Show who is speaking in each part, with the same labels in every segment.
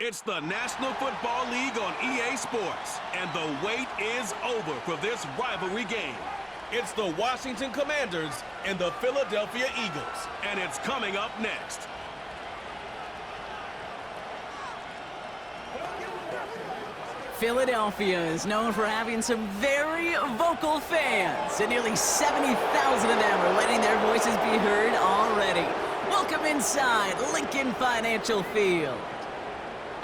Speaker 1: It's the National Football League on EA Sports, and the wait is over for this rivalry game. It's the Washington Commanders and the Philadelphia Eagles, and it's coming up next.
Speaker 2: Philadelphia is known for having some very vocal fans, and nearly 70,000 of them are letting their voices be heard already. Welcome inside Lincoln Financial Field.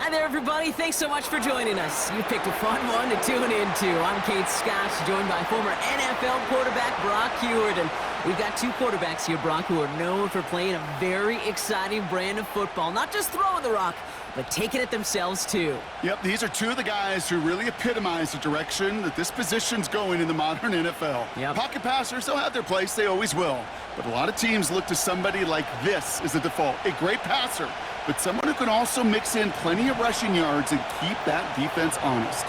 Speaker 2: Hi there, everybody. Thanks so much for joining us. You picked a fun one to tune into. I'm Kate Scott, joined by former NFL quarterback Brock Huard. And we've got two quarterbacks here, Brock, who are known for playing a very exciting brand of football. Not just throwing the rock, but taking it themselves, too.
Speaker 3: Yep, these are two of the guys who really epitomize the direction that this position's going in the modern NFL.
Speaker 2: Yep.
Speaker 3: Pocket passers, they'll have their place. They always will. But a lot of teams look to somebody like this as a default. A great passer, but someone who can also mix in plenty of rushing yards and keep that defense honest.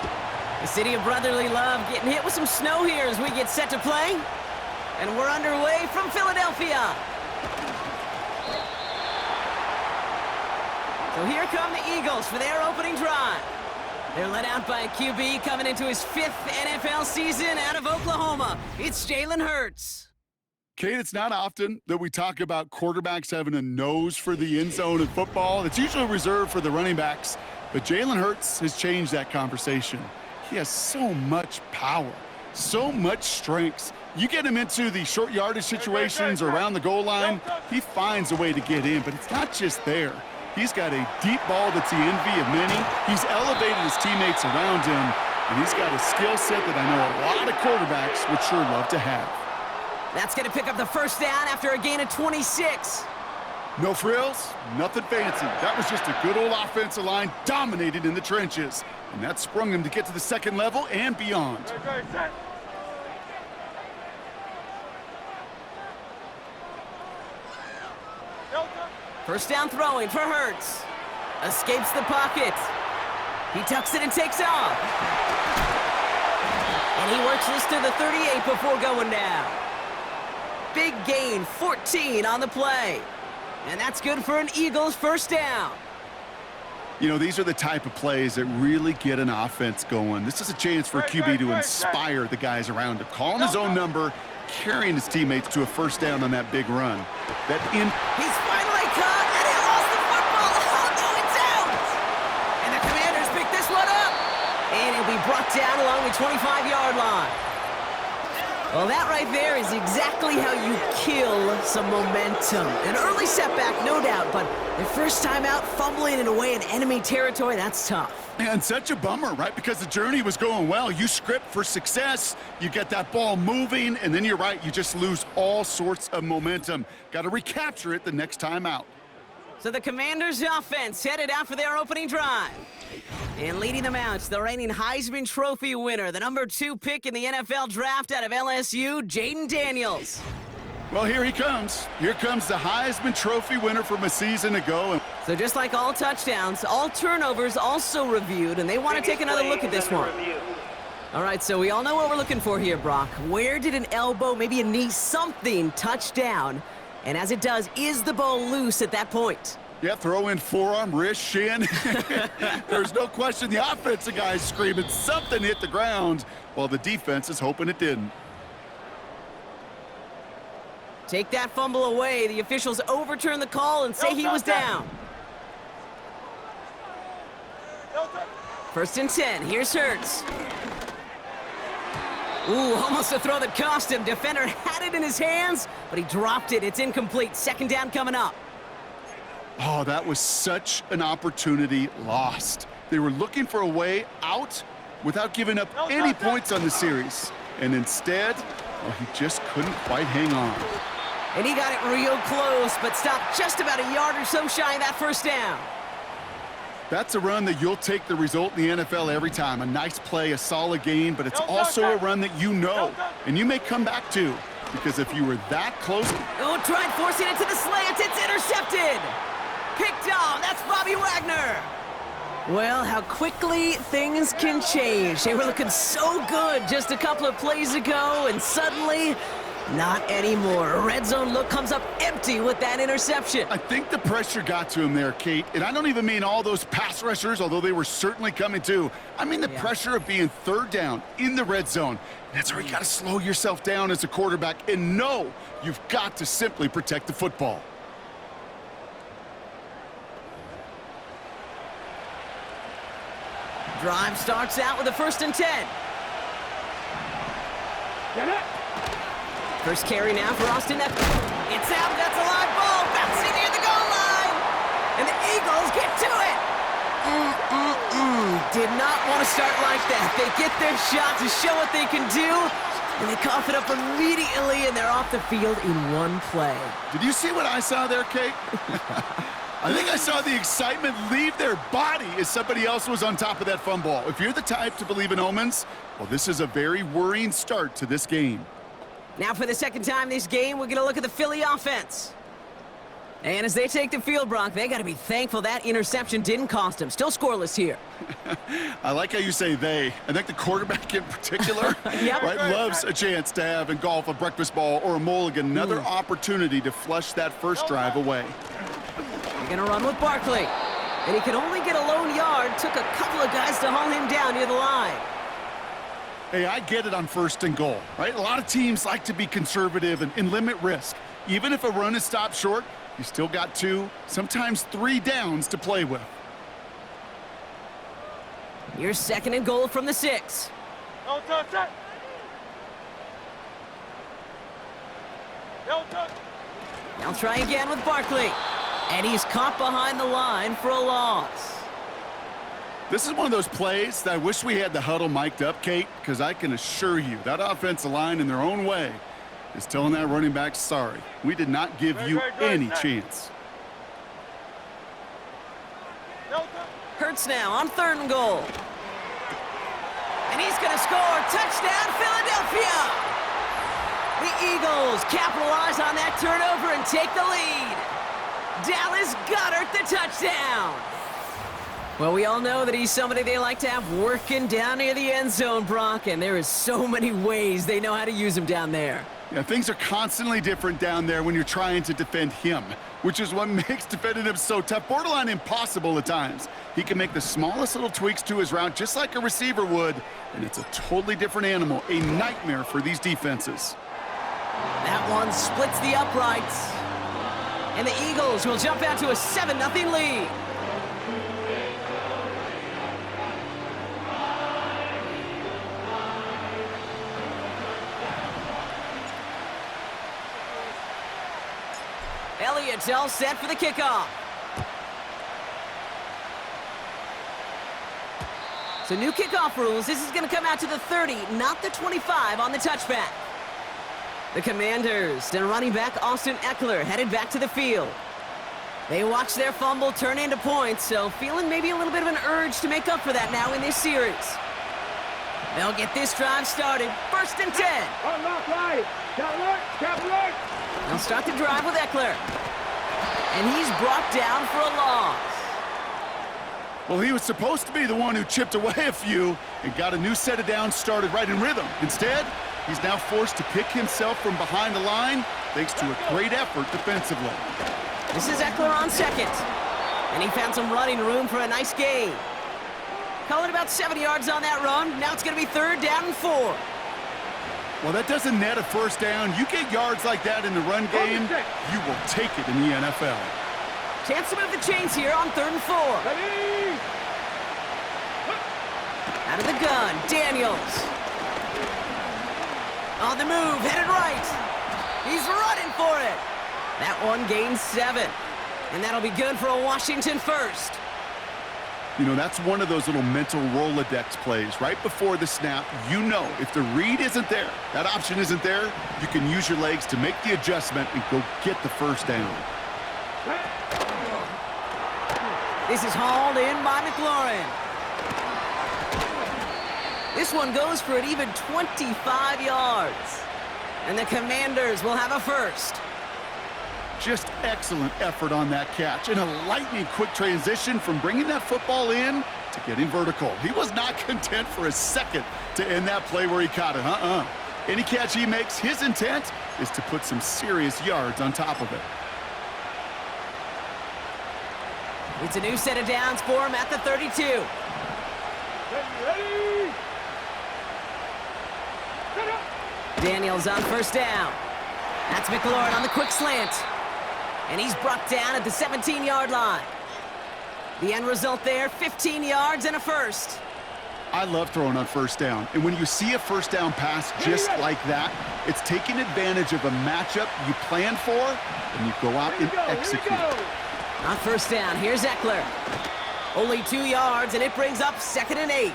Speaker 2: The city of brotherly love getting hit with some snow here as we get set to play. And we're underway from Philadelphia. So here come the Eagles for their opening drive. They're led out by a QB coming into his 5th NFL season out of Oklahoma. It's Jalen Hurts.
Speaker 3: Kate, it's not often that we talk about quarterbacks having a nose for the end zone in football. It's usually reserved for the running backs, but Jalen Hurts has changed that conversation. He has so much power, so much strength. You get him into the short yardage situations or around the goal line, he finds a way to get in, but it's not just there. He's got a deep ball that's the envy of many. He's elevated his teammates around him, and he's got a skill set that I know a lot of quarterbacks would sure love to have.
Speaker 2: That's going to pick up the first down after a gain of 26.
Speaker 3: No frills, nothing fancy. That was just a good old offensive line dominated in the trenches, and that sprung him to get to the second level and beyond.
Speaker 2: First down throwing for Hurts. Escapes the pocket. He tucks it and takes off. And he works this to the 38 before going down. Big gain, 14 on the play. And that's good for an Eagles first down.
Speaker 3: You know, these are the type of plays that really get an offense going. This is a chance for a QB to inspire the guys around him. Calling his own number, carrying his teammates to a first down on that big run.
Speaker 2: He's finally caught, and he lost the football. Oh, no, it's out! And the Commanders pick this one up. And it'll be brought down along the 25-yard line. Well, that right there is exactly how you kill some momentum. An early setback, no doubt, but the first time out, fumbling it away in enemy territory, that's tough.
Speaker 3: And such a bummer, right? Because the journey was going well. You script for success, you get that ball moving, and then you're right, you just lose all sorts of momentum. Got to recapture it the next time out.
Speaker 2: So the Commanders' offense headed out for their opening drive. And leading them out, the reigning Heisman Trophy winner, the number 2 pick in the NFL draft out of LSU, Jaden Daniels.
Speaker 3: Well, here he comes. Here comes the Heisman Trophy winner from a season ago.
Speaker 2: So just like all touchdowns, all turnovers also reviewed, and they want to take another look at this one. All right, so we all know what we're looking for here, Brock. Where did an elbow, maybe a knee, something touch down? And as it does, is the ball loose at that point?
Speaker 3: Yeah, throw in forearm, wrist, shin. There's no question the offensive guy's screaming something hit the ground while the defense is hoping it didn't.
Speaker 2: Take that fumble away. The officials overturn the call and say he was down. First and 10. Here's Hurts. Ooh, almost a throw that cost him. Defender had it in his hands, but he dropped it. It's incomplete. Second down coming up.
Speaker 3: Oh, that was such an opportunity lost. They were looking for a way out without giving up any points on the series. And instead, well, he just couldn't quite hang on.
Speaker 2: And he got it real close, but stopped just about a yard or so shy of that first down.
Speaker 3: That's a run that you'll take the result in the NFL every time. A nice play, a solid gain, but it's also a run that you know, and you may come back to. Because if you were that close...
Speaker 2: Oh, tried forcing it to the slant. It's intercepted. Picked off. That's Bobby Wagner. Well, how quickly things can change. They were looking so good just a couple of plays ago, and suddenly Not anymore. A red zone look comes up empty with that interception.
Speaker 3: I think the pressure got to him there, Kate. And I don't even mean all those pass rushers, although they were certainly coming too. I mean the pressure of being third down in the red zone. That's where you got to slow yourself down as a quarterback and know you've got to simply protect the football.
Speaker 2: Drive starts out with a 1st and 10.
Speaker 4: Get it!
Speaker 2: First carry now for Austin Eckler. It's out, that's a live ball, bouncing near the goal line. And the Eagles get to it. Did not want to start like that. They get their shot to show what they can do, and they cough it up immediately, and they're off the field in one play.
Speaker 3: Did you see what I saw there, Kate? I think I saw the excitement leave their body as somebody else was on top of that fun ball. If you're the type to believe in omens, well, this is a very worrying start to this game.
Speaker 2: Now for the second time this game, we're going to look at the Philly offense. And as they take the field, Brock, they got to be thankful that interception didn't cost them. Still scoreless here.
Speaker 3: I like how you say they. I think the quarterback in particular loves a chance to have in golf a breakfast ball or a mulligan, another opportunity to flush that first drive away.
Speaker 2: They're going to run with Barkley. And he could only get a lone yard. Took a couple of guys to haul him down near the line.
Speaker 3: Hey, I get it on 1st and goal, right? A lot of teams like to be conservative and limit risk. Even if a run is stopped short, you still got 2, sometimes 3 downs to play with.
Speaker 2: Your 2nd and goal from the 6.
Speaker 4: Don't touch it! Don't touch!
Speaker 2: Now try again with Barkley. And he's caught behind the line for a loss.
Speaker 3: This is one of those plays that I wish we had the huddle mic'd up, Kate, because I can assure you that offensive line in their own way is telling that running back, sorry, we did not give you any chance.
Speaker 2: Hurts now on 3rd and goal. And he's going to score. Touchdown, Philadelphia! The Eagles capitalize on that turnover and take the lead. Dallas Goedert the touchdown. Well, we all know that he's somebody they like to have working down near the end zone, Brock, and there is so many ways they know how to use him down there.
Speaker 3: Yeah, things are constantly different down there when you're trying to defend him, which is what makes defending him so tough, borderline impossible at times. He can make the smallest little tweaks to his route just like a receiver would, and it's a totally different animal, a nightmare for these defenses.
Speaker 2: That one splits the uprights, and the Eagles will jump out to a 7-0 lead. Elliott's all set for the kickoff. So new kickoff rules. This is going to come out to the 30, not the 25 on the touchback. The Commanders and running back Austin Eckler headed back to the field. They watch their fumble turn into points, so feeling maybe a little bit of an urge to make up for that now in this series. They'll get this drive started. 1st and 10.
Speaker 4: Unlock right! Cap alert!
Speaker 2: They'll start the drive with Eckler. And he's brought down for a loss.
Speaker 3: Well, he was supposed to be the one who chipped away a few and got a new set of downs started right in rhythm. Instead, he's now forced to pick himself from behind the line thanks to a great effort defensively.
Speaker 2: This is Eckler on 2nd. And he found some running room for a nice gain. Call it about 7 yards on that run. Now it's going to be 3rd down and 4.
Speaker 3: Well, that doesn't net a 1st down. You get yards like that in the run game, you will take it in the NFL.
Speaker 2: Chance to move the chains here on 3rd and 4. Out of the gun, Daniels. On the move, headed right. He's running for it. That one gains 7. And that'll be good for a Washington 1st.
Speaker 3: You know, that's one of those little mental Rolodex plays. Right before the snap, you know if the read isn't there, that option isn't there, you can use your legs to make the adjustment and go get the 1st down.
Speaker 2: This is hauled in by McLaurin. This one goes for an even 25 yards. And the Commanders will have a 1st.
Speaker 3: Just excellent effort on that catch and a lightning-quick transition from bringing that football in to getting vertical. He was not content for a second to end that play where he caught it. Any catch he makes, his intent is to put some serious yards on top of it.
Speaker 2: It's a new set of downs for him at the 32.
Speaker 4: Ready? Set up.
Speaker 2: Daniels on first down. That's McLaurin on the quick slant. And he's brought down at the 17-yard line. The end result there, 15 yards and a first.
Speaker 3: I love throwing on first down. And when you see a first down pass just like that, it's taking advantage of a matchup you planned for, and you go out and execute.
Speaker 2: On first down, here's Eckler. Only 2 yards, and it brings up 2nd and 8.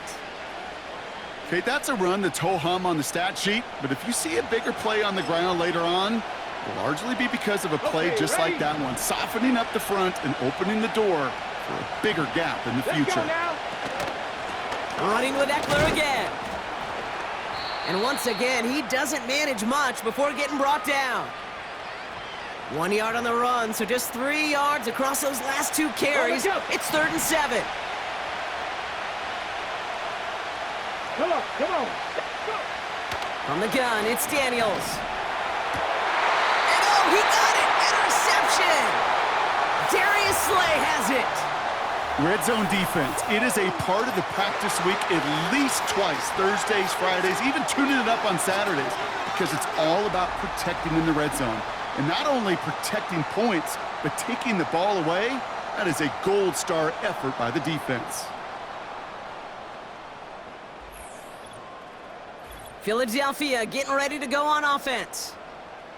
Speaker 3: Okay, that's a run that's ho-hum on the stat sheet, but if you see a bigger play on the ground later on, it'll largely be because of a play just like that one, softening up the front and opening the door for a bigger gap in the future.
Speaker 2: Running with Eckler again. And once again, he doesn't manage much before getting brought down. 1 yard on the run, so just 3 yards across those last 2 carries. It's 3rd and 7.
Speaker 4: Come on, come on. Go.
Speaker 2: From the gun, it's Daniels. And oh, he got it! Interception! Darius Slay has it.
Speaker 3: Red zone defense, it is a part of the practice week at least twice, Thursdays, Fridays, even tuning it up on Saturdays, because it's all about protecting in the red zone. And not only protecting points, but taking the ball away, that is a gold star effort by the defense.
Speaker 2: Philadelphia getting ready to go on offense.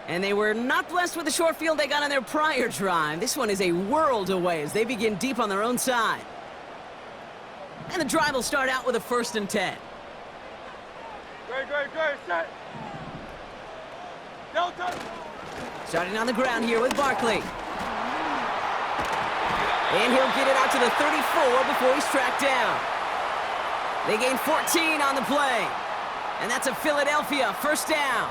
Speaker 2: And they were not blessed with the short field they got on their prior drive. This one is a world away as they begin deep on their own side. And the drive will start out with a 1st and 10.
Speaker 4: Great, set. Delta.
Speaker 2: Starting on the ground here with Barkley. And he'll get it out to the 34 before he's tracked down. They gain 14 on the play. And that's a Philadelphia 1st down.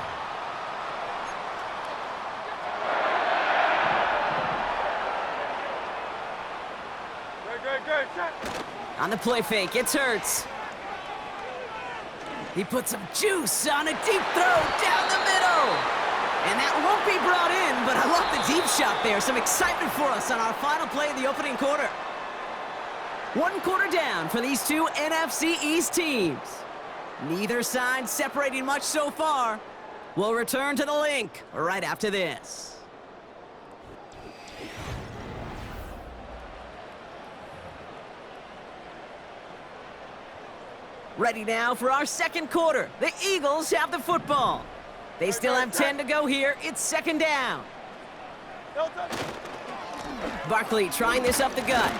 Speaker 4: Great, set.
Speaker 2: On the play fake, it's Hurts. He puts some juice on a deep throw down the middle. And that won't be brought in, but I love the deep shot there. Some excitement for us on our final play of the opening quarter. 1 quarter down for these 2 NFC East teams. Neither side separating much so far. We'll return to the link right after this. Ready now for our 2nd quarter. The Eagles have the football. They still have 10 to go here. It's 2nd down. Barkley trying this up the gut.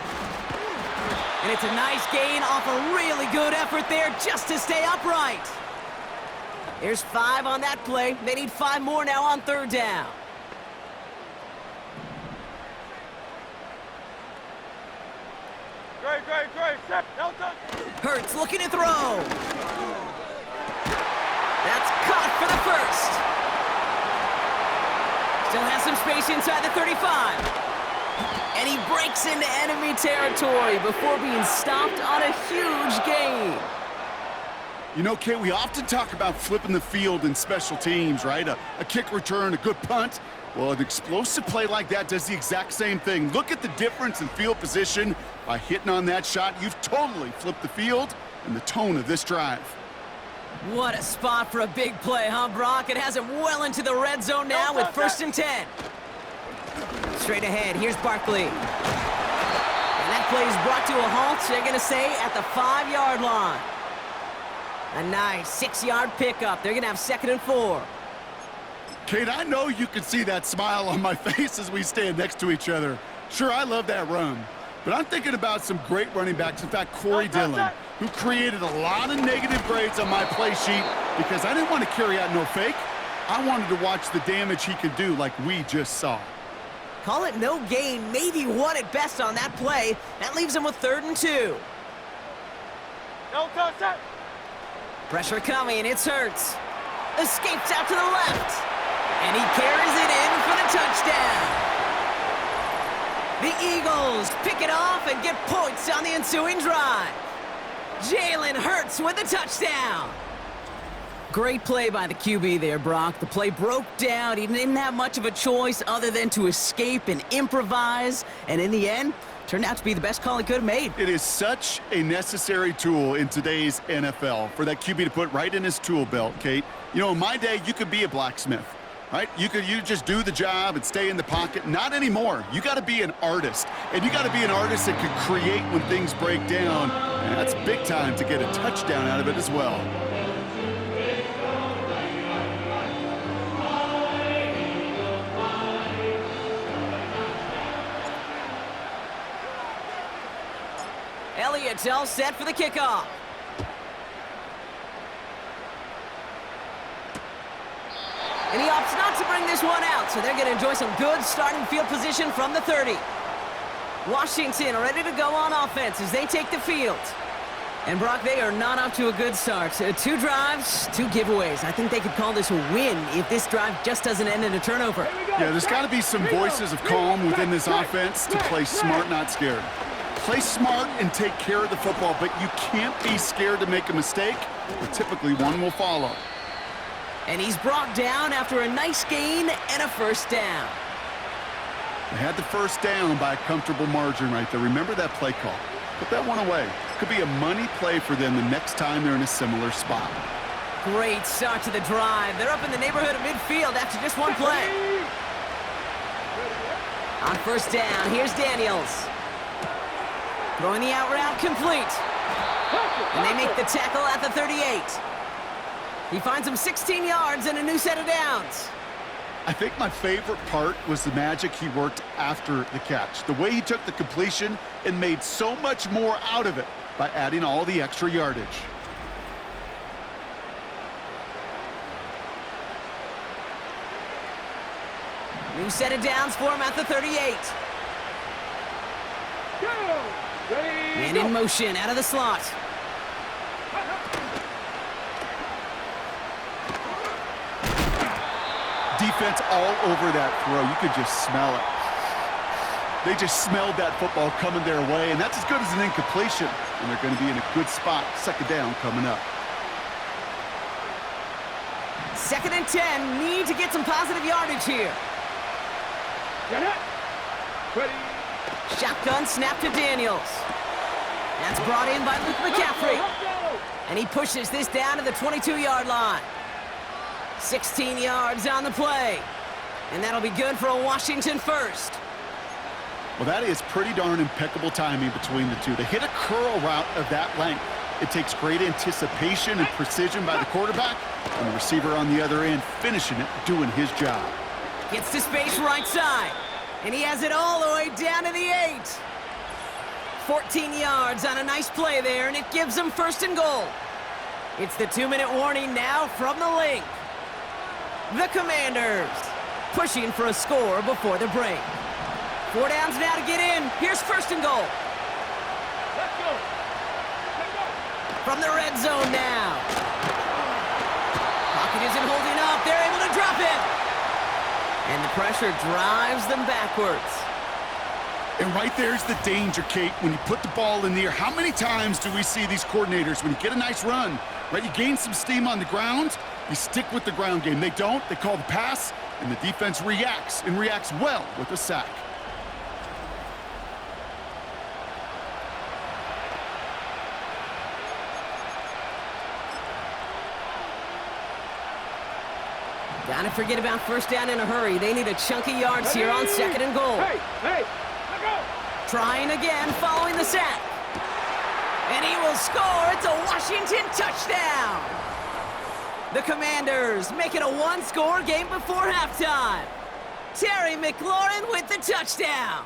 Speaker 2: And it's a nice gain off a really good effort there just to stay upright. There's 5 on that play. They need 5 more now on 3rd down.
Speaker 4: Great, set. Delta.
Speaker 2: Hurts looking to throw. That's caught for the 1st. Still has some space inside the 35. And he breaks into enemy territory before being stopped on a huge gain.
Speaker 3: You know, Kate, we often talk about flipping the field in special teams, right? A kick return, a good punt. Well, an explosive play like that does the exact same thing. Look at the difference in field position. By hitting on that shot, you've totally flipped the field and the tone of this drive.
Speaker 2: What a spot for a big play, huh, Brock? It has him well into the red zone now with 1st and 10. Straight ahead, here's Barkley. And that play is brought to a halt, they're going to say, at the 5-yard line. A nice 6-yard pickup. They're going to have 2nd and 4.
Speaker 3: Kate, I know you can see that smile on my face as we stand next to each other. Sure, I love that run. But I'm thinking about some great running backs. In fact, Corey Dillon, who created a lot of negative grades on my play sheet because I didn't want to carry out no fake. I wanted to watch the damage he could do like we just saw.
Speaker 2: Call it no gain, maybe 1 at best on that play. That leaves him with 3rd and 2.
Speaker 4: Delta, set.
Speaker 2: Pressure coming, it's Hurts. Escapes out to the left. And he carries it in for the touchdown. The Eagles pick it off and get points on the ensuing drive. Jalen Hurts with a touchdown. Great play by the QB there, Brock. The play broke down. He didn't have much of a choice other than to escape and improvise. And in the end, turned out to be the best call he could have made.
Speaker 3: It is such a necessary tool in today's NFL for that QB to put right in his tool belt, Kate. You know, in my day, you could be a blacksmith, right? You just do the job and stay in the pocket. Not anymore. You got to be an artist. And you got to be an artist that can create when things break down. And that's big time to get a touchdown out of it as well.
Speaker 2: Elliott's all set for the kickoff. And he opts not to bring this one out, so they're going to enjoy some good starting field position from the 30. Washington ready to go on offense as they take the field. And Brock, they are not off to a good start. 2 drives, 2 giveaways. I think they could call this a win if this drive just doesn't end in a turnover.
Speaker 3: Yeah, there's got to be some voices of calm within this offense to play smart, not scared. Play smart and take care of the football, but you can't be scared to make a mistake, or typically one will follow.
Speaker 2: And he's brought down after a nice gain and a first down.
Speaker 3: They had the first down by a comfortable margin right there. Remember that play call. Put that one away. Could be a money play for them the next time they're in a similar spot.
Speaker 2: Great start to the drive. They're up in the neighborhood of midfield after just one play. On first down, here's Daniels. Throwing the out route complete. And they make the tackle at the 38. He finds him 16 yards and a new set of downs.
Speaker 3: I think my favorite part was the magic he worked after the catch. The way he took the completion and made so much more out of it by adding all the extra yardage.
Speaker 2: New set of downs for him at the 38. Man in motion out of the slot.
Speaker 3: Defense all over that throw. You could just smell it. They just smelled that football coming their way, and that's as good as an incompletion. And they're going to be in a good spot. Second down coming up.
Speaker 2: 2nd and 10. Need to get some positive yardage here. Shotgun snap to Daniels. That's brought in by Luke McCaffrey. And he pushes this down to the 22-yard line. 16 yards on the play. And that'll be good for a Washington first.
Speaker 3: Well, that is pretty darn impeccable timing between the two. To hit a curl route of that length, it takes great anticipation and precision by the quarterback, and the receiver on the other end finishing it, doing his job.
Speaker 2: Gets to space right side. And he has it all the way down to the 8. 14 yards on a nice play there, and it gives them 1st and goal. It's the 2-minute warning now from the link. The Commanders pushing for a score before the break. 4 downs now to get in. Here's 1st and goal.
Speaker 4: Let's go.
Speaker 2: From the red zone now. Pocket isn't holding up. They're able to drop it. And the pressure drives them backwards.
Speaker 3: And right there's the danger, Kate, when you put the ball in the air. How many times do we see these coordinators, when you get a nice run, right, you gain some steam on the ground, you stick with the ground game. They don't. They call the pass, and the defense reacts, and reacts well with a sack.
Speaker 2: Gotta forget about 1st down in a hurry. They need a chunk of yards here on 2nd and goal.
Speaker 4: Hey, let go.
Speaker 2: Trying again following the sack. And he will score. It's a Washington touchdown. The Commanders make it a 1-score game before halftime. Terry McLaurin with the touchdown.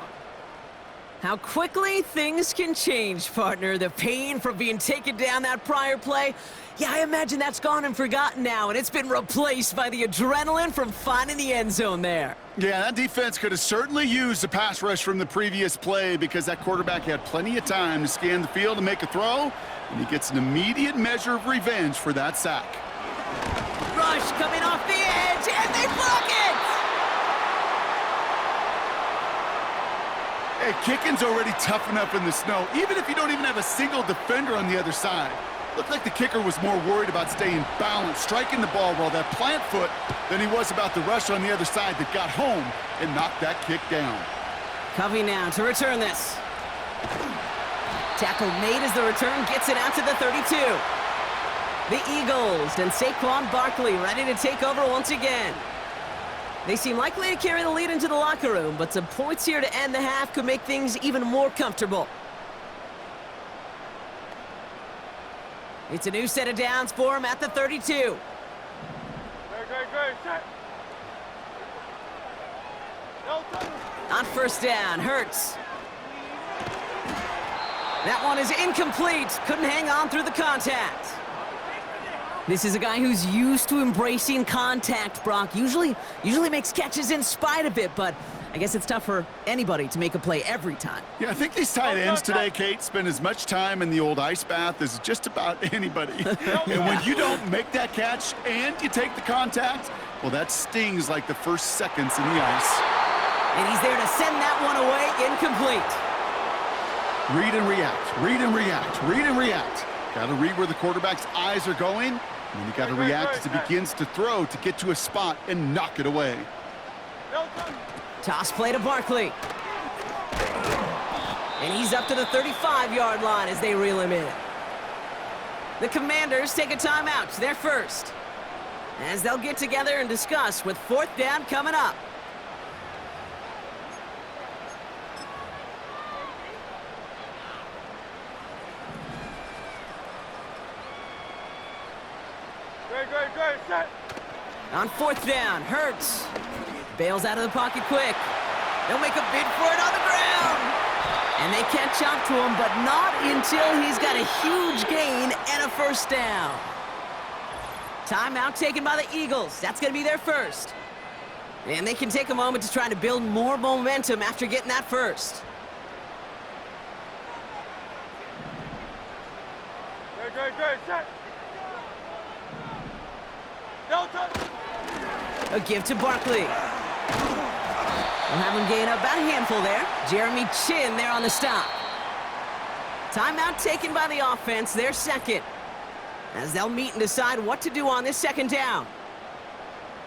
Speaker 2: How quickly things can change, partner. The pain from being taken down that prior play, yeah, I imagine that's gone and forgotten now, and it's been replaced by the adrenaline from finding the end zone there.
Speaker 3: Yeah, that defense could have certainly used the pass rush from the previous play because that quarterback had plenty of time to scan the field and make a throw, and he gets an immediate measure of revenge for that sack.
Speaker 2: Rush coming off the edge, and they block it!
Speaker 3: Hey, kicking's already tough enough in the snow, even if you don't even have a single defender on the other side. Looked like the kicker was more worried about staying balanced, striking the ball well, that plant foot, than he was about the rush on the other side that got home and knocked that kick down.
Speaker 2: Covey now to return this. Tackle made as the return gets it out to the 32. The Eagles and Saquon Barkley ready to take over once again. They seem likely to carry the lead into the locker room, but some points here to end the half could make things even more comfortable. It's a new set of downs for him at the 32.
Speaker 4: Great. Set.
Speaker 2: On first down, Hurts. That one is incomplete. Couldn't hang on through the contact. This is a guy who's used to embracing contact, Brock. Usually makes catches in spite of it, but I guess it's tough for anybody to make a play every time.
Speaker 3: Yeah, I think these tight ends today, Kate, spend as much time in the old ice bath as just about anybody. And when you don't make that catch and you take the contact, well, that stings like the first seconds in the ice.
Speaker 2: And he's there to send that one away, incomplete.
Speaker 3: Read and react, read and react, read and react. Got to read where the quarterback's eyes are going, and then you got to react as he begins to throw to get to a spot and knock it away.
Speaker 2: Toss play to Barkley. And he's up to the 35-yard line as they reel him in. The Commanders take a timeout, their first, as they'll get together and discuss with fourth down coming up.
Speaker 4: Great. Set.
Speaker 2: On fourth down, Hurts bails out of the pocket quick. They'll make a bid for it on the ground. And they catch up to him, but not until he's got a huge gain and a first down. Timeout taken by the Eagles. That's going to be their first. And they can take a moment to try to build more momentum after getting that first.
Speaker 4: Great. Set.
Speaker 2: A give to Barkley. We'll have him gain up about a handful there. Jeremy Chin there on the stop. Timeout taken by the offense, their second, as they'll meet and decide what to do on this second down.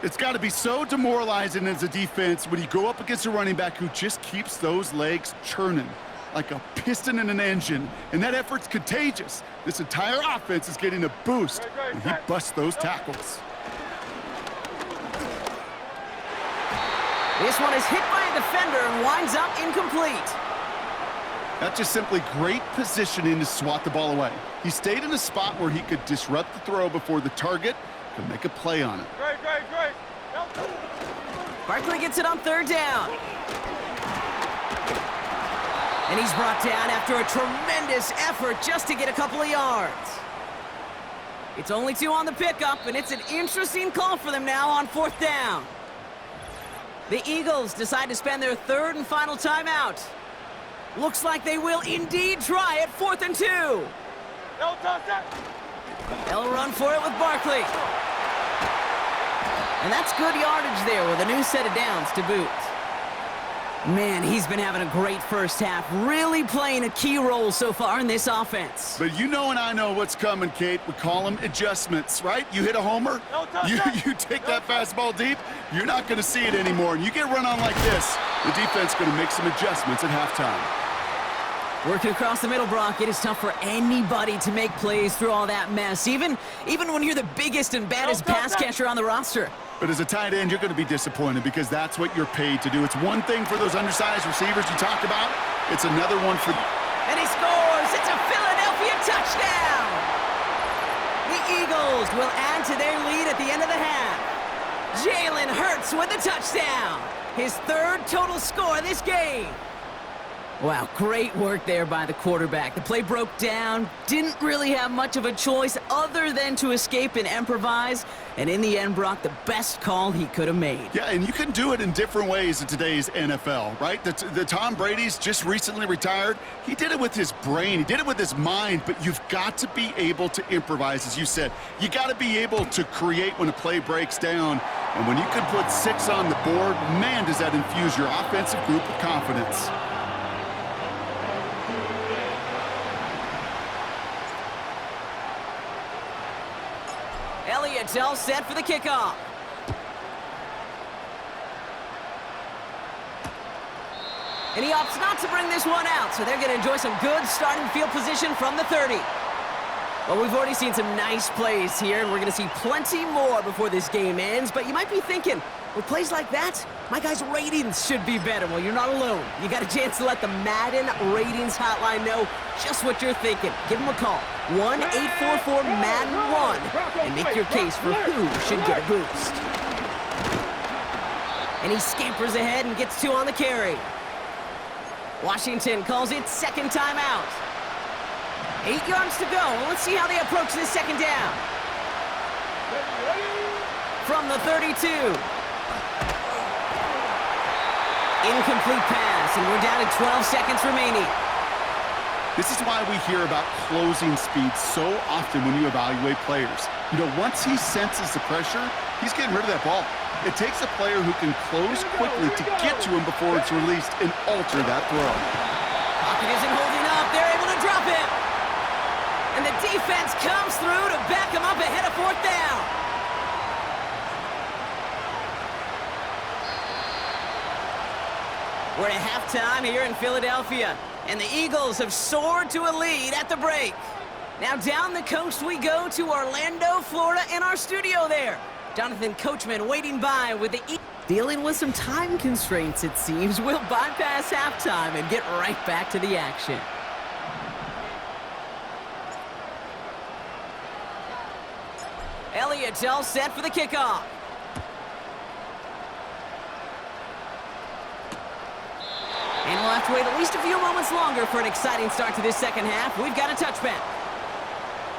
Speaker 3: It's got to be so demoralizing as a defense when you go up against a running back who just keeps those legs churning like a piston in an engine, and that effort's contagious. This entire offense is getting a boost when he busts those tackles.
Speaker 2: This one is hit by a defender and winds up incomplete.
Speaker 3: That's just simply great positioning to swat the ball away. He stayed in a spot where he could disrupt the throw before the target could make a play on it.
Speaker 4: Great.
Speaker 2: Barkley gets it on third down. And he's brought down after a tremendous effort just to get a couple of yards. It's only 2 on the pickup, and it's an interesting call for them now on fourth down. The Eagles decide to spend their third and final timeout. Looks like they will indeed try it, 4th and 2. They'll run for it with Barkley. And that's good yardage there with a new set of downs to boot. Man, he's been having a great first half, really playing a key role so far in this offense.
Speaker 3: But you know and I know what's coming, Kate. We call them adjustments, right? You hit a homer, you take that fastball deep, you're not going to see it anymore. And you get run on like this, the defense going to make some adjustments at halftime.
Speaker 2: Working across the middle, Brock, it is tough for anybody to make plays through all that mess, even when you're the biggest and baddest pass catcher on the roster.
Speaker 3: But as a tight end, you're going to be disappointed because that's what you're paid to do. It's one thing for those undersized receivers you talked about. It's another one for...
Speaker 2: And he scores! It's a Philadelphia touchdown! The Eagles will add to their lead at the end of the half. Jalen Hurts with a touchdown. His 3rd total score this game. Wow, great work there by the quarterback. The play broke down, didn't really have much of a choice other than to escape and improvise, and in the end, Brock, the best call he could have made.
Speaker 3: Yeah, and you can do it in different ways in today's NFL, right? The Tom Brady's just recently retired. He did it with his brain. He did it with his mind, but you've got to be able to improvise, as you said. You got to be able to create when a play breaks down, and when you can put 6 on the board, man, does that infuse your offensive group with confidence.
Speaker 2: Elliott's all set for the kickoff. And he opts not to bring this one out, so they're going to enjoy some good starting field position from the 30. Well, we've already seen some nice plays here, and we're going to see plenty more before this game ends. But you might be thinking, with plays like that, my guys' ratings should be better. Well, you're not alone. You got a chance to let the Madden Ratings Hotline know just what you're thinking. Give them a call, 1-844-MADDEN-1, and make your case for who should get a boost. And he scampers ahead and gets 2 on the carry. Washington calls it second timeout. 8 yards to go. Let's see how they approach this second down. From the 32. Incomplete pass, and we're down to 12 seconds remaining.
Speaker 3: This is why we hear about closing speed so often when you evaluate players. You know, once he senses the pressure, he's getting rid of that ball. It takes a player who can close quickly to get to him before it's released and alter that throw.
Speaker 2: Pocket isn't holding up. They're able to drop him. And the defense comes through to back him up ahead of fourth down. We're at halftime here in Philadelphia, and the Eagles have soared to a lead at the break. Now down the coast we go to Orlando, Florida, in our studio there. Jonathan Coachman waiting by with the dealing with some time constraints, it seems. We'll bypass halftime and get right back to the action. Elliott's all set for the kickoff. And we'll have to wait at least a few moments longer for an exciting start to this second half. We've got a touchback.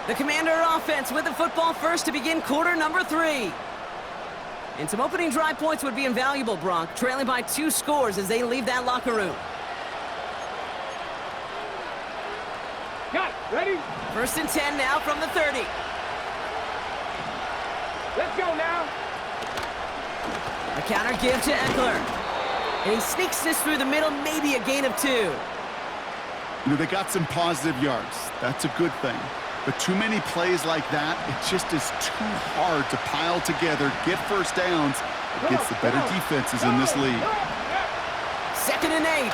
Speaker 2: The Commander offense with the football first to begin quarter number 3. And some opening drive points would be invaluable, Brock, trailing by 2 scores as they leave that locker room.
Speaker 4: Got it. Ready?
Speaker 2: First and 10 now from the 30.
Speaker 4: Let's go now.
Speaker 2: A counter give to Eckler. And he sneaks this through the middle, maybe a gain of 2.
Speaker 3: You know, they got some positive yards. That's a good thing. But too many plays like that, it just is too hard to pile together, get first downs against the better defenses in this league.
Speaker 2: Second and 8.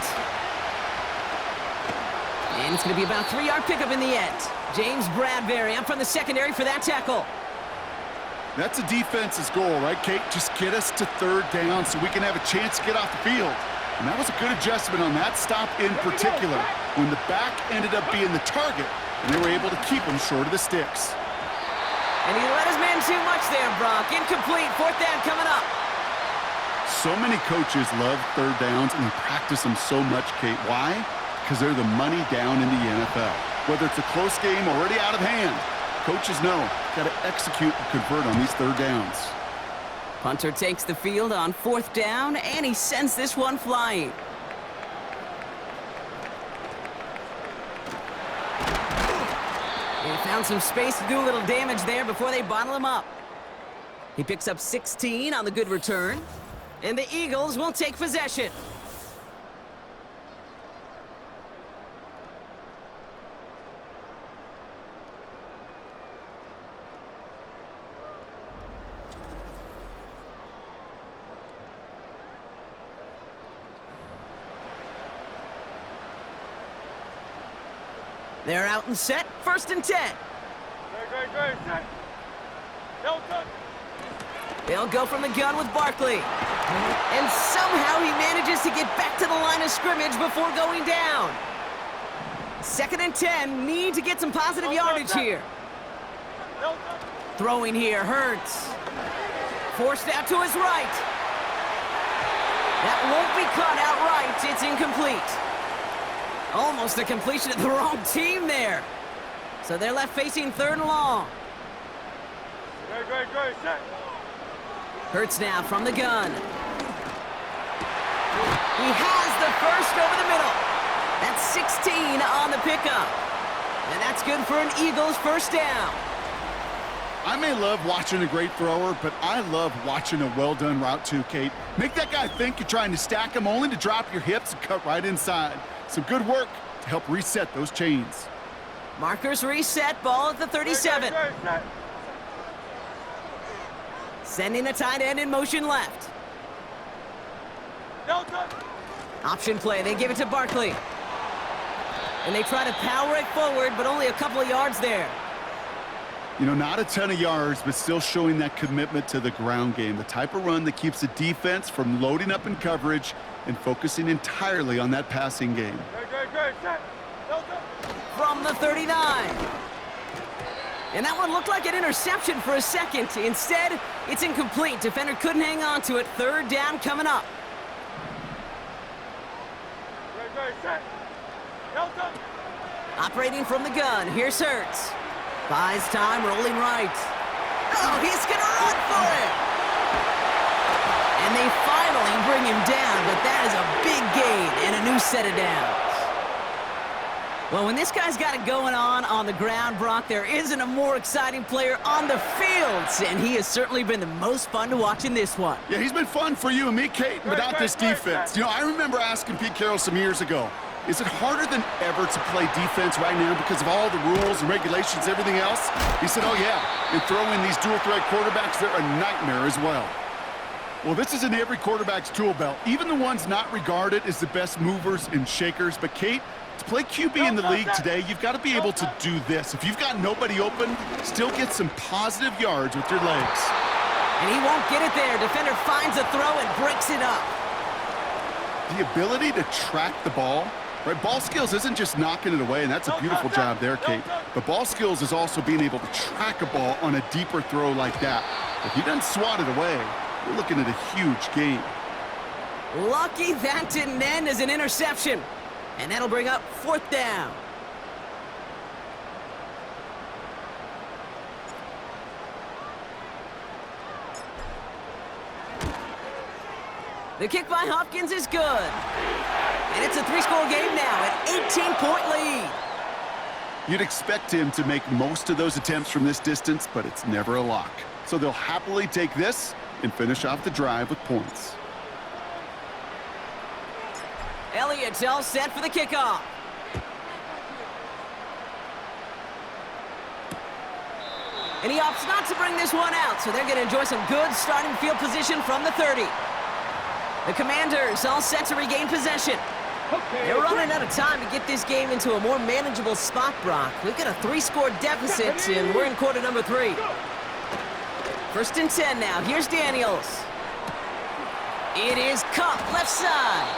Speaker 2: And it's going to be about a 3-yard pickup in the end. James Bradbury up from the secondary for that tackle.
Speaker 3: That's a defense's goal, right, Kate? Just get us to third down so we can have a chance to get off the field. And that was a good adjustment on that stop in particular, when the back ended up being the target, and they were able to keep him short of the sticks.
Speaker 2: And he let his man too much there, Brock. Incomplete. Fourth down coming up.
Speaker 3: So many coaches love third downs, and they practice them so much, Kate. Why? Because they're the money down in the NFL. Whether it's a close game already out of hand, coaches know, got to execute and convert on these third downs.
Speaker 2: Punter takes the field on fourth down, and he sends this one flying. He found some space to do a little damage there before they bottle him up. He picks up 16 on the good return, and the Eagles will take possession. They're out and set. First and 10.
Speaker 4: Great. Set. Delta.
Speaker 2: They'll go from the gun with Barkley. And somehow he manages to get back to the line of scrimmage before going down. Second and 10. Need to get some positive yardage here. Throwing here. Hurts. Forced out to his right. That won't be caught outright. It's incomplete. Almost a completion of the wrong team there. So they're left facing third and long.
Speaker 4: Great. Set.
Speaker 2: Hurts now from the gun. He has the first over the middle. That's 16 on the pickup. And that's good for an Eagles first down.
Speaker 3: I may love watching a great thrower, but I love watching a well-done route too, Kate. Make that guy think you're trying to stack him only to drop your hips and cut right inside. Some good work to help reset those chains.
Speaker 2: Markers reset, ball at the 37.
Speaker 4: Great. Set.
Speaker 2: Sending the tight end in motion left. Option play, they give it to Barkley. And they try to power it forward, but only a couple of yards there.
Speaker 3: You know, not a ton of yards, but still showing that commitment to the ground game. The type of run that keeps the defense from loading up in coverage and focusing entirely on that passing game.
Speaker 2: From the 39. And that one looked like an interception for a second. Instead, it's incomplete. Defender couldn't hang on to it. Third down coming up. Operating from the gun. Here's Hurts. Buys time, rolling right. Oh, he's going to run for it! And they finally bring him down, but that is a big gain and a new set of downs. Well, when this guy's got it going on the ground, Brock, there isn't a more exciting player on the field, and he has certainly been the most fun to watch in this one.
Speaker 3: Yeah, he's been fun for you and me, Kate, without this defense. You know, I remember asking Pete Carroll some years ago, is it harder than ever to play defense right now because of all the rules and regulations, everything else? He said, oh, yeah, and throw in these dual-threat quarterbacks, they're a nightmare as well. Well, this is in every quarterback's tool belt, even the ones not regarded as the best movers and shakers. But, Kate, to play QB in the league today, you've got to be able to do this. If you've got nobody open, still get some positive yards with your legs.
Speaker 2: And he won't get it there. Defender finds a throw and breaks it up.
Speaker 3: The ability to track the ball, right? Ball skills isn't just knocking it away, and that's a beautiful job there, Kate. But ball skills is also being able to track a ball on a deeper throw like that. If he doesn't swat it away, we're looking at a huge gain.
Speaker 2: Lucky that didn't end as an interception. And that'll bring up fourth down. The kick by Hopkins is good. And it's a three-score game now, an 18-point lead.
Speaker 3: You'd expect him to make most of those attempts from this distance, but it's never a lock. So they'll happily take this and finish off the drive with points.
Speaker 2: Elliott's all set for the kickoff. And he opts not to bring this one out, so they're going to enjoy some good starting field position from the 30. The Commanders all set to regain possession. They're running out of time to get this game into a more manageable spot, Brock. We've got a three-score deficit, and we're in quarter number 3. First and 10 now. Here's Daniels. It is Cup, left side.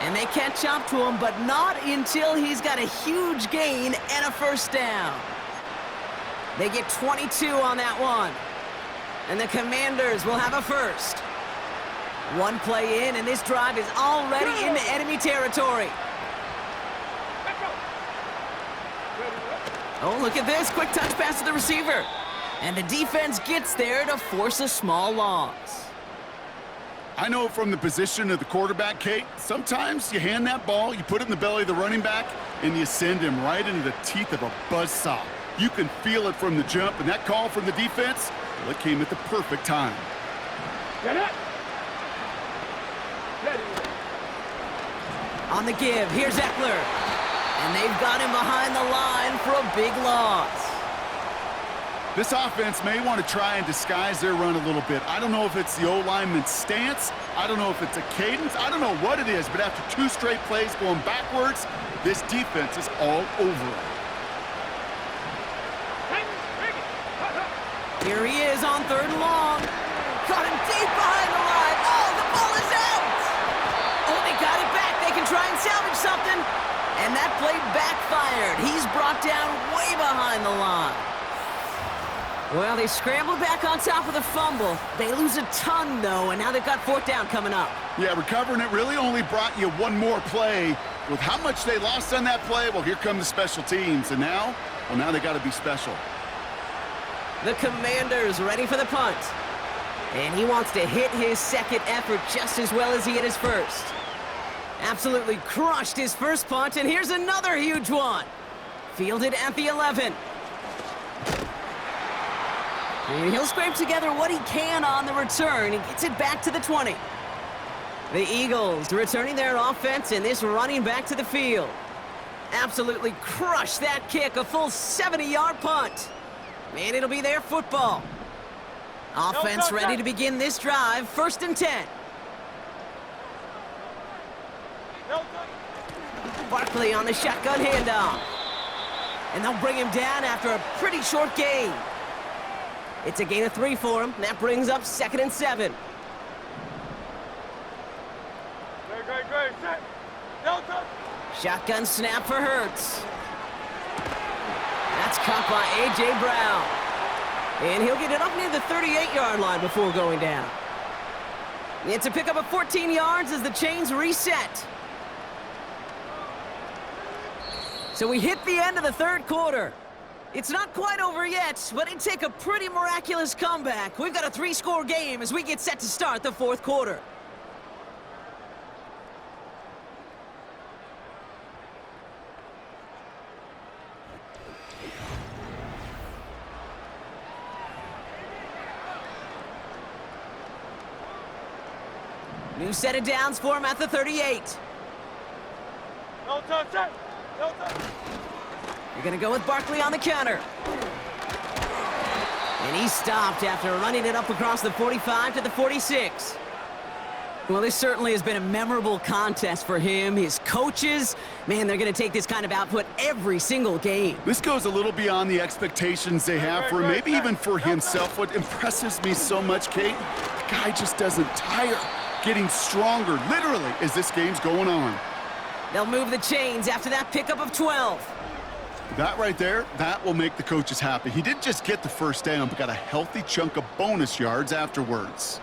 Speaker 2: And they catch up to him, but not until he's got a huge gain and a first down. They get 22 on that one. And the Commanders will have a first. One play in, and this drive is already into enemy territory. Oh, look at this. Quick touch pass to the receiver. And the defense gets there to force a small loss.
Speaker 3: I know from the position of the quarterback, Kate, sometimes you hand that ball, you put it in the belly of the running back, and you send him right into the teeth of a buzzsaw. You can feel it from the jump, and that call from the defense, well, it came at the perfect time.
Speaker 4: Get it.
Speaker 2: On the give, here's Eckler. And they've got him behind the line for a big loss.
Speaker 3: This offense may want to try and disguise their run a little bit. I don't know if it's the O-lineman's stance. I don't know if it's a cadence. I don't know what it is, but after 2 straight plays going backwards, this defense is all over it.
Speaker 2: Here he is on 3rd and long. Caught him deep behind the line. Oh, the ball is out! Oh, they got it back. They can try and salvage something. And that play backfired. He's brought down way behind the line. Well, they scrambled back on top of the fumble. They lose a ton, though, and now they've got 4th down coming up.
Speaker 3: Yeah, recovering it really only brought you one more play. With how much they lost on that play, well, here come the special teams. And now, well, now they got to be special.
Speaker 2: The Commanders ready for the punt. And he wants to hit his second effort just as well as he hit his first. Absolutely crushed his first punt, and here's another huge one. Fielded at the 11. And he'll scrape together what he can on the return. He gets it back to the 20. The Eagles returning their offense and this running back to the field. Absolutely crushed that kick, a full 70-yard punt. And it'll be their football. Offense ready to begin this drive. 1st and 10. Barkley on the shotgun handoff. And they'll bring him down after a pretty short gain. It's a gain of 3 for him. That brings up 2nd and 7.
Speaker 4: Great. Set. Delta.
Speaker 2: Shotgun snap for Hurts. That's caught by A.J. Brown. And he'll get it up near the 38-yard line before going down. It's a pickup of 14 yards as the chains reset. So we hit the end of the 3rd quarter. It's not quite over yet, but it'd take a pretty miraculous comeback. We've got a 3-score game as we get set to start the 4th quarter. New set of downs for him at the 38.
Speaker 4: No touch. Set. No touch.
Speaker 2: They're going to go with Barkley on the counter. And he stopped after running it up across the 45 to the 46. Well, this certainly has been a memorable contest for him. His coaches, man, they're going to take this kind of output every single game.
Speaker 3: This goes a little beyond the expectations they have for him, maybe even for himself. What impresses me so much, Kate, the guy just doesn't tire. Getting stronger, literally, as this game's going on.
Speaker 2: They'll move the chains after that pickup of 12.
Speaker 3: That right there, that will make the coaches happy. He didn't just get the 1st down, but got a healthy chunk of bonus yards afterwards.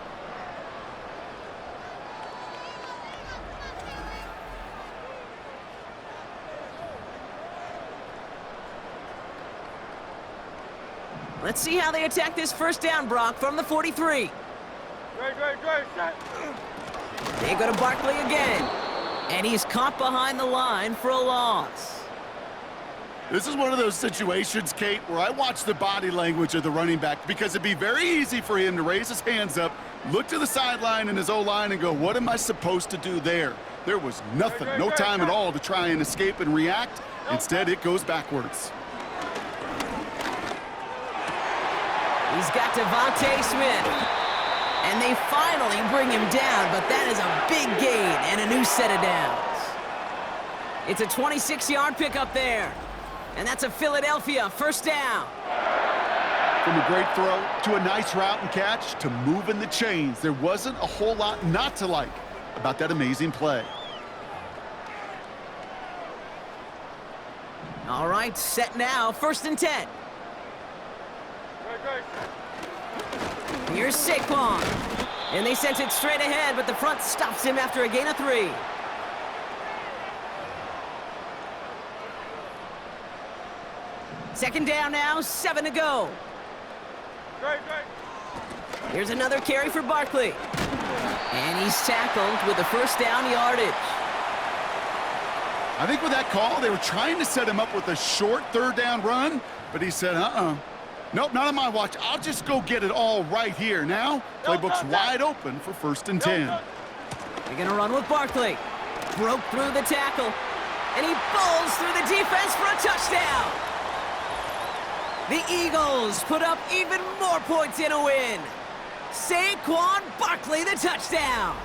Speaker 2: Let's see how they attack this 1st down, Brock, from the 43.
Speaker 4: Great. Set.
Speaker 2: They go to Barkley again. And he's caught behind the line for a loss.
Speaker 3: This is one of those situations, Kate, where I watch the body language of the running back because it'd be very easy for him to raise his hands up, look to the sideline and his O-line and go, what am I supposed to do there? There was nothing, no time at all to try and escape and react. Instead, it goes backwards.
Speaker 2: He's got Devontae Smith. And they finally bring him down, but that is a big gain and a new set of downs. It's a 26-yard pickup there. And that's a Philadelphia 1st down.
Speaker 3: From a great throw to a nice route and catch to moving the chains, there wasn't a whole lot not to like about that amazing play.
Speaker 2: All right, set now, 1st and 10.
Speaker 4: Great.
Speaker 2: Here's Saquon. And they sent it straight ahead, but the front stops him after a gain of 3. Second down now, 7 to go.
Speaker 4: Great.
Speaker 2: Here's another carry for Barkley. And he's tackled with the 1st down yardage.
Speaker 3: I think with that call, they were trying to set him up with a short 3rd down run, but he said, nope, not on my watch. I'll just go get it all right here. Now, playbook's wide open for 1st and 10.
Speaker 2: They're going to run with Barkley. Broke through the tackle. And he bowls through the defense for a touchdown. The Eagles put up even more points in a win. Saquon Barkley, the touchdown.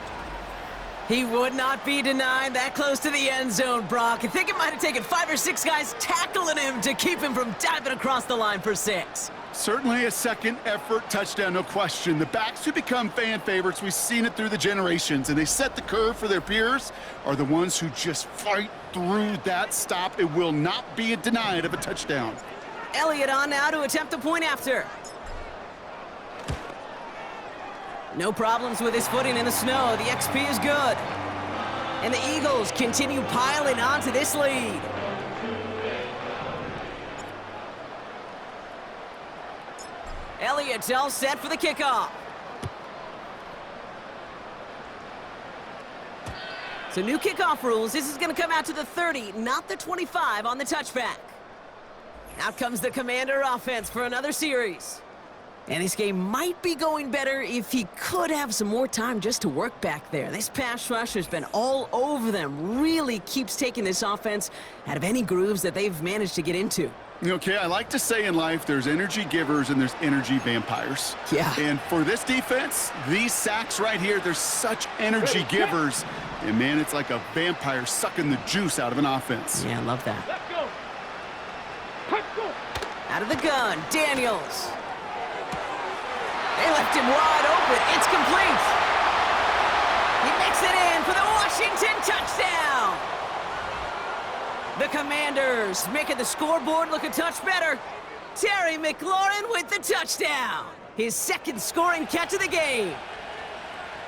Speaker 2: He would not be denied that close to the end zone, Brock. I think it might have taken 5 or 6 guys tackling him to keep him from diving across the line for 6.
Speaker 3: Certainly a second effort touchdown, no question. The backs who become fan favorites, we've seen it through the generations, and they set the curve for their peers, are the ones who just fight through that stop. It will not be denied of a touchdown.
Speaker 2: Elliott on now to attempt a point after. No problems with his footing in the snow. The XP is good. And the Eagles continue piling on to this lead. Elliott's all set for the kickoff. So new kickoff rules. This is going to come out to the 30, not the 25 on the touchback. Out comes the Commander offense for another series. And this game might be going better if he could have some more time just to work back there. This pass rush has been all over them. Really keeps taking this offense out of any grooves that they've managed to get into.
Speaker 3: Okay, I like to say in life there's energy givers and there's energy vampires.
Speaker 2: Yeah.
Speaker 3: And for this defense, these sacks right here, they're such energy givers. And, man, it's like a vampire sucking the juice out of an offense.
Speaker 2: Yeah, I love that.
Speaker 4: Let's go. Let's go.
Speaker 2: Out of the gun, Daniels. They left him wide open. It's complete. He makes it in for the Washington touchdown. The Commanders making the scoreboard look a touch better. Terry McLaurin with the touchdown. His second scoring catch of the game.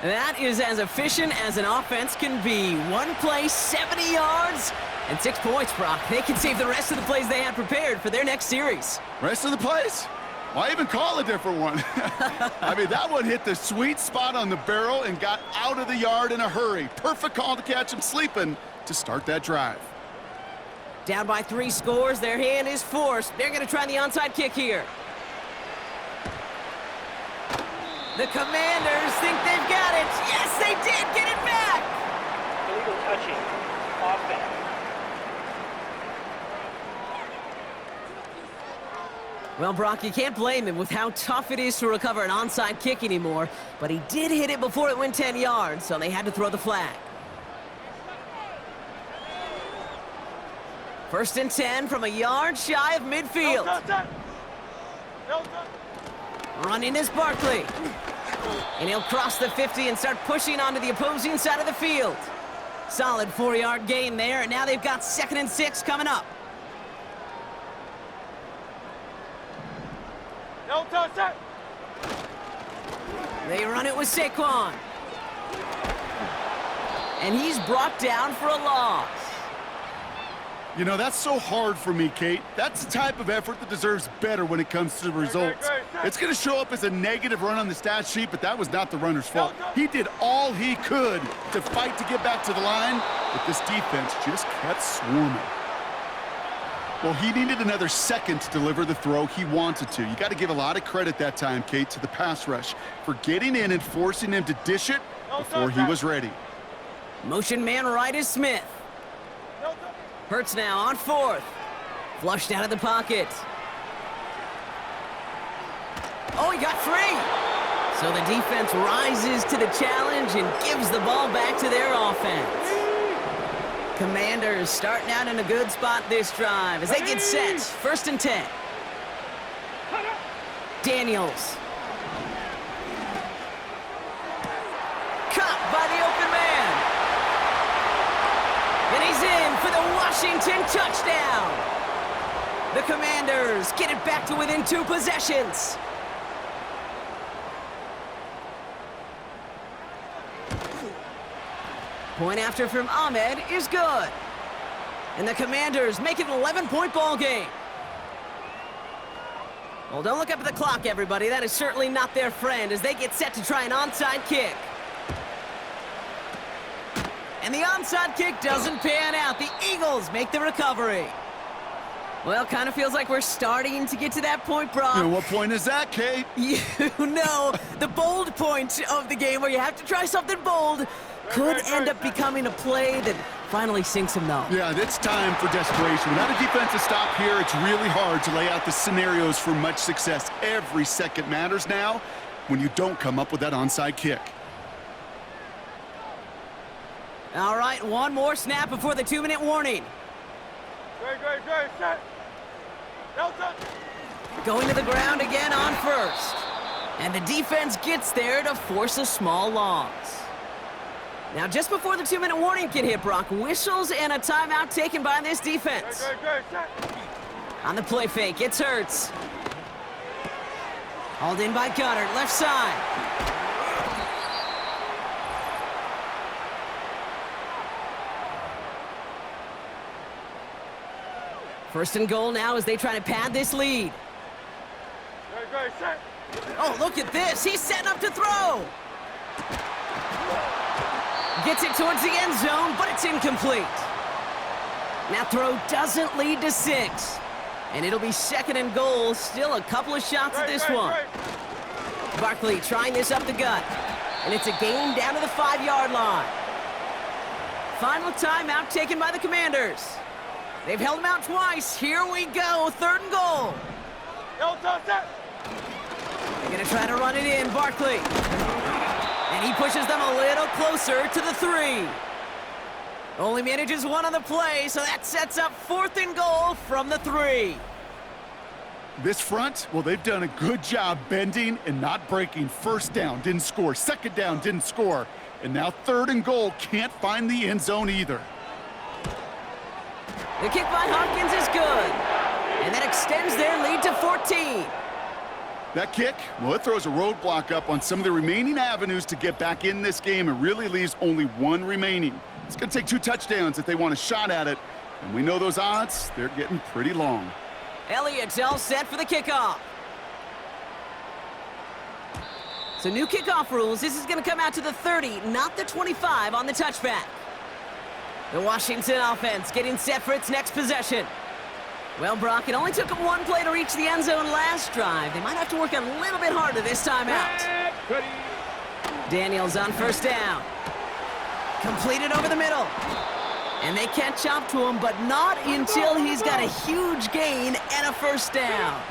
Speaker 2: That is as efficient as an offense can be. One play, 70 yards, and 6 points, Brock. They can save the rest of the plays they had prepared for their next series.
Speaker 3: Rest of the plays? Why even call a different one? I mean, that one hit the sweet spot on the barrel and got out of the yard in a hurry. Perfect call to catch him sleeping to start that drive.
Speaker 2: Down by 3 scores, their hand is forced. They're going to try the onside kick here. The Commanders think they've got it. Yes, they did get it back.
Speaker 4: Illegal touching. Offense.
Speaker 2: Well, Brock, you can't blame him with how tough it is to recover an onside kick anymore, but he did hit it before it went 10 yards, so they had to throw the flag. 1st and 10 from a yard shy of midfield. Running is Barkley. And he'll cross the 50 and start pushing onto the opposing side of the field. Solid 4-yard gain there, and now they've got 2nd and 6 coming up. They run it with Saquon. And he's brought down for a loss.
Speaker 3: You know, that's so hard for me, Kate. That's the type of effort that deserves better when it comes to the results. It's going to show up as a negative run on the stat sheet, but that was not the runner's fault. He did all he could to fight to get back to the line, but this defense just kept swarming. Well, he needed another second to deliver the throw he wanted to. You got to give a lot of credit that time, Kate, to the pass rush for getting in and forcing him to dish it before he was ready.
Speaker 2: Motion man right is Smith. Hurts now on 4th. Flushed out of the pocket. Oh, he got free. So the defense rises to the challenge and gives the ball back to their offense. Commanders starting out in a good spot this drive as they get set. 1st and 10. Daniels. Caught by the open man. And he's in for the Washington touchdown. The Commanders get it back to within 2 possessions. Point after from Ahmed is good. And the Commanders make it an 11-point ball game. Well, don't look up at the clock, everybody. That is certainly not their friend as they get set to try an onside kick. And the onside kick doesn't pan out. The Eagles make the recovery. Well, kind of feels like we're starting to get to that point, Brock.
Speaker 3: And what point is that, Kate?
Speaker 2: You know, the bold point of the game where you have to try something bold could end up becoming a play that finally sinks him, though.
Speaker 3: Yeah, it's time for desperation. Without a defensive stop here, it's really hard to lay out the scenarios for much success. Every second matters now when you don't come up with that onside kick.
Speaker 2: All right, one more snap before the 2-minute warning.
Speaker 4: Great, set. Delta.
Speaker 2: Going to the ground again on 1st. And the defense gets there to force a small loss. Now, just before the 2-minute warning can hit, Brock, whistles and a timeout taken by this defense.
Speaker 4: Great, set.
Speaker 2: On the play fake, it's Hurts. Hauled in by Goddard, left side. First and goal now as they try to pad this lead.
Speaker 4: Great, set.
Speaker 2: Oh, look at this. He's setting up to throw. Gets it towards the end zone, but it's incomplete. That throw doesn't lead to 6. And it'll be 2nd and goal. Still a couple of shots at this one. Barkley trying this up the gut. And it's a gain down to the 5-yard line. Final timeout taken by the Commanders. They've held him out twice. Here we go, 3rd and goal. They're going to try to run it in, Barkley. And he pushes them a little closer to the 3. Only manages 1 on the play, so that sets up 4th and goal from the 3.
Speaker 3: This front, well, they've done a good job bending and not breaking. 1st down, didn't score. 2nd down, didn't score. And now 3rd and goal, can't find the end zone either.
Speaker 2: The kick by Hopkins is good. And that extends their lead to 14.
Speaker 3: That kick, well, it throws a roadblock up on some of the remaining avenues to get back in this game and really leaves only 1 remaining. It's going to take 2 touchdowns if they want a shot at it. And we know those odds, they're getting pretty long.
Speaker 2: Elliott's all set for the kickoff. So new kickoff rules. This is going to come out to the 30, not the 25 on the touchback. The Washington offense getting set for its next possession. Well, Brock, it only took them 1 play to reach the end zone last drive. They might have to work a little bit harder this time out. Daniels on 1st down. Completed over the middle. And they catch up to him, but not until he's got a huge gain and a 1st down.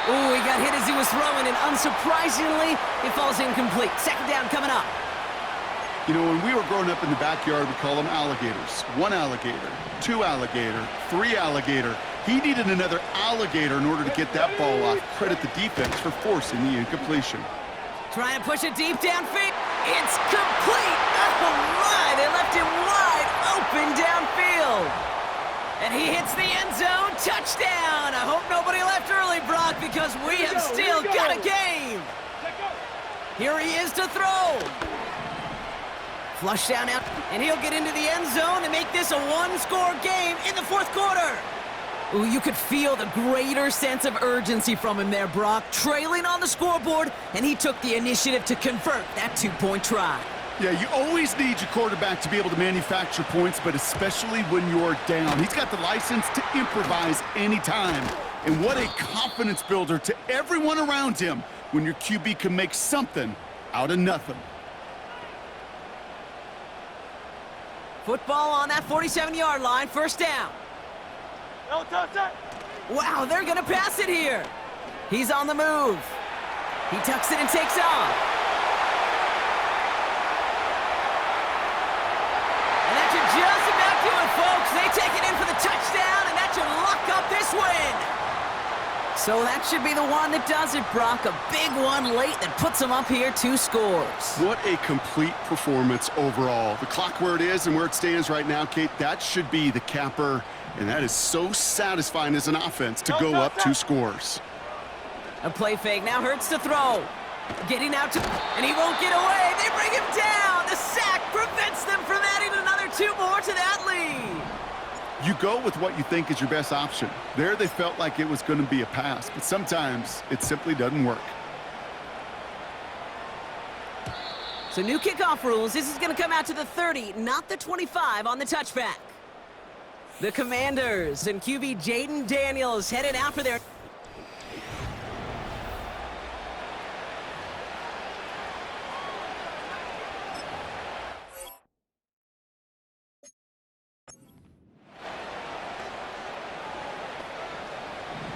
Speaker 2: Ooh, he got hit as he was throwing, and unsurprisingly, it falls incomplete. 2nd down coming up.
Speaker 3: You know, when we were growing up in the backyard, we call them alligators. 1 alligator, 2 alligator, 3 alligator. He needed another alligator in order to get that ball off. Credit the defense for forcing the incompletion.
Speaker 2: Trying to push it deep downfield. It's complete! Oh my! They left him wide open downfield. And he hits the end zone. Touchdown! I hope nobody left early, Brock, because we have still got a game. Here he is to throw. Flush down out, and he'll get into the end zone and make this a 1-score game in the 4th quarter. Ooh, you could feel the greater sense of urgency from him there, Brock. Trailing on the scoreboard, and he took the initiative to convert that 2-point try.
Speaker 3: Yeah, you always need your quarterback to be able to manufacture points, but especially when you're down. He's got the license to improvise anytime. And what a confidence builder to everyone around him when your QB can make something out of nothing.
Speaker 2: Football on that 47-yard line, 1st down. Wow, they're going to pass it here. He's on the move. He tucks it and takes off. And that should just about do it, folks. They take it in for the touchdown, and that should lock up this win. So that should be the one that does it, Brock. A big one late that puts them up here 2 scores.
Speaker 3: What a complete performance overall. The clock where it is and where it stands right now, Kate, that should be the capper. And that is so satisfying as an offense to go up 2 scores.
Speaker 2: A play fake. Now Hurts to throw. Getting out to... And he won't get away. They bring him down. The sack prevents them from adding another 2 more to that lead.
Speaker 3: You go with what you think is your best option. There they felt like it was going to be a pass, but sometimes it simply doesn't work.
Speaker 2: So new kickoff rules. This is going to come out to the 30, not the 25 on the touchback. The Commanders and QB Jaden Daniels headed out for their...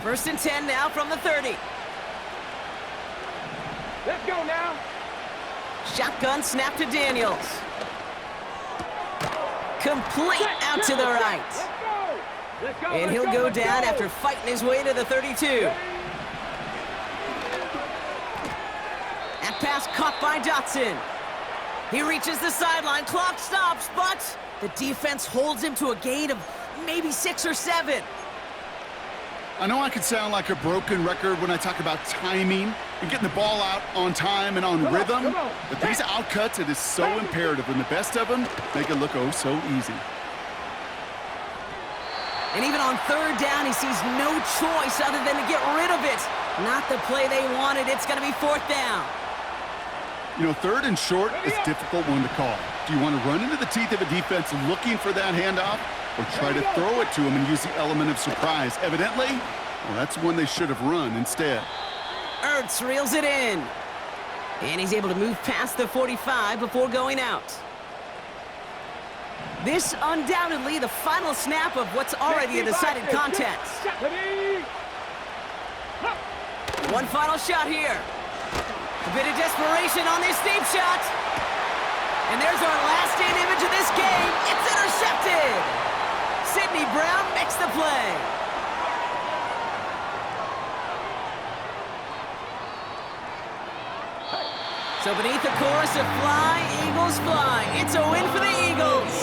Speaker 2: First and 10 now from the 30.
Speaker 4: Let's go now.
Speaker 2: Shotgun snap to Daniels. Complete out to the right.
Speaker 4: Let's go.
Speaker 2: And he'll go down after fighting his way to the 32. That pass caught by Dotson. He reaches the sideline, clock stops, but the defense holds him to a gain of maybe 6 or 7.
Speaker 3: I know I could sound like a broken record when I talk about timing and getting the ball out on time and on rhythm, but these outcuts, it is so imperative, and the best of them make it look oh so easy.
Speaker 2: And even on 3rd down, he sees no choice other than to get rid of it. Not the play they wanted. It's going to be 4th down.
Speaker 3: You know, 3rd and short is a difficult one to call. Do you want to run into the teeth of a defense looking for that handoff, or try to throw it to him and use the element of surprise? Evidently, well, that's one they should have run instead.
Speaker 2: Ertz reels it in. And he's able to move past the 45 before going out. This undoubtedly the final snap of what's already a decided contest. One final shot here. A bit of desperation on this deep shot. And there's our last stand image of this game. It's intercepted. Sidney Brown makes the play. So beneath the chorus of Fly, Eagles Fly, it's a win for the Eagles.